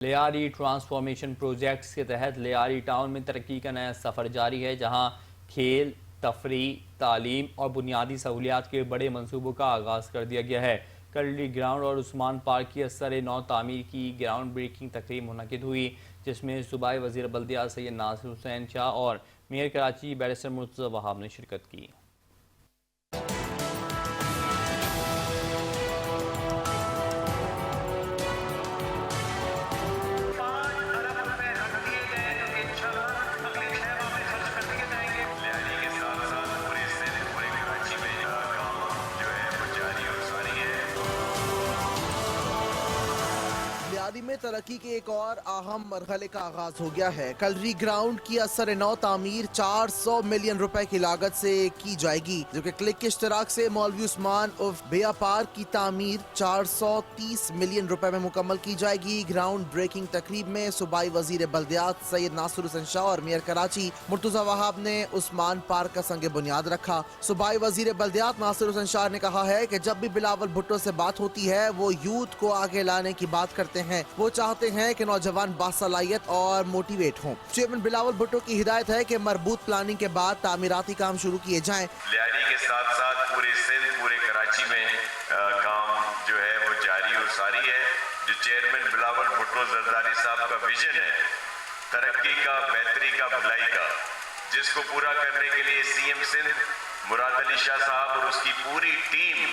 Lyari transformation projects کے تحت Lyari town میں ترقی کا نیا سفر جاری ہے، جہاں کھیل، تفریح، تعلیم اور بنیادی سہولیات کے بڑے منصوبوں کا آغاز کر دیا گیا ہے۔ کلری گراؤنڈ اور عثمان پارک کی اثر نو تعمیر کی گراؤنڈ بریکنگ تقریب منعقد ہوئی، جس میں صوبائی وزیر بلدیات سید ناصر حسین شاہ اور میئر کراچی بیرسٹر مرتضی وہاب نے شرکت کی۔ لیاری میں ترقی کے ایک اور اہم مرحلے کا آغاز ہو گیا ہے۔ کلری گراؤنڈ کی اثر نو تعمیر 400 ملین روپے کی لاگت سے کی جائے گی، جو کہ کلک کے اشتراک سے مولوی عثمان اف بیا پارک کی تعمیر 430 ملین روپے میں مکمل کی جائے گی۔ گراؤنڈ بریکنگ تقریب میں صوبائی وزیر بلدیات سید ناصر حسین شاہ اور میئر کراچی مرتضی وہاب نے عثمان پارک کا سنگ بنیاد رکھا۔ صوبائی وزیر بلدیات ناصر حسین شاہ نے کہا ہے کہ جب بھی بلاول بھٹو سے بات ہوتی ہے وہ یوتھ کو آگے لانے کی بات کرتے ہیں، وہ چاہتے ہیں کہ نوجوان باصلاحیت اور موٹیویٹ ہوں۔ چیئرمین بلاول بھٹو کی ہدایت ہے کہ مربوط پلاننگ کے بعد تعمیراتی کام شروع کیے جائیں۔ لیاری کے ساتھ ساتھ پورے سندھ، پورے کراچی میں کام جو ہے وہ جاری اور ساری ہے۔ جو چیئرمین بلاول بھٹو زرداری صاحب کا ویژن ہے ترقی کا، بہتری کا، بھلائی کا، جس کو پورا کرنے کے لیے سی ایم سندھ مراد علی شاہ صاحب اور اس کی پوری ٹیم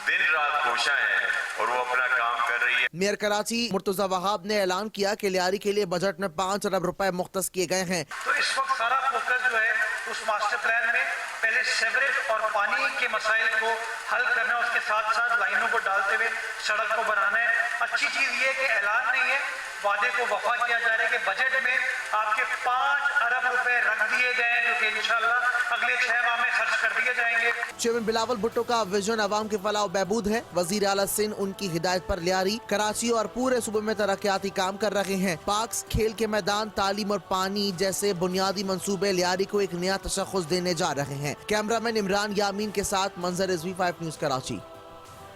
دن رات کوشاں ہیں اور وہ اپنا کام کر رہی ہے۔ میئر کراچی مرتضی وہاب نے اعلان کیا کہ لیاری کے لیے بجٹ میں 5 ارب روپے مختص کیے گئے ہیں۔ تو اس وقت سارا فوکس جو ہے اس ماسٹر پلان میں پہلے سیوریج اور پانی کے مسائل کو حل کرنا ہے، اس کے ساتھ ساتھ لائنوں کو ڈالتے ہوئے سڑک کو بنانا ہے۔ اچھی چیز یہ ہے کہ اعلان نہیں ہے، وعدے کو وفا کیا جا رہا ہے کہ بجٹ میں آپ کے 5 ارب روپے رکھ دیے گئے ہیں، جو کہ انشاءاللہ اگلے 6 ماہ میں خرچ کر دیے جائیں گے۔ چیئرمین بلاول بھٹو کا ویژن عوام کی فلاح و بہبود ہے۔ وزیر اعلیٰ سندھ ان کی ہدایت پر لیاری، کراچی اور پورے صوبے میں ترقیاتی کام کر رہے ہیں۔ پارکس، کھیل کے میدان، تعلیم اور پانی جیسے بنیادی منصوبے لیاری کو ایک نیا تشخص دینے جا رہے ہیں۔ کیمرہ مین عمران یامین کے ساتھ منظر رضوی 5 نیوز کراچی۔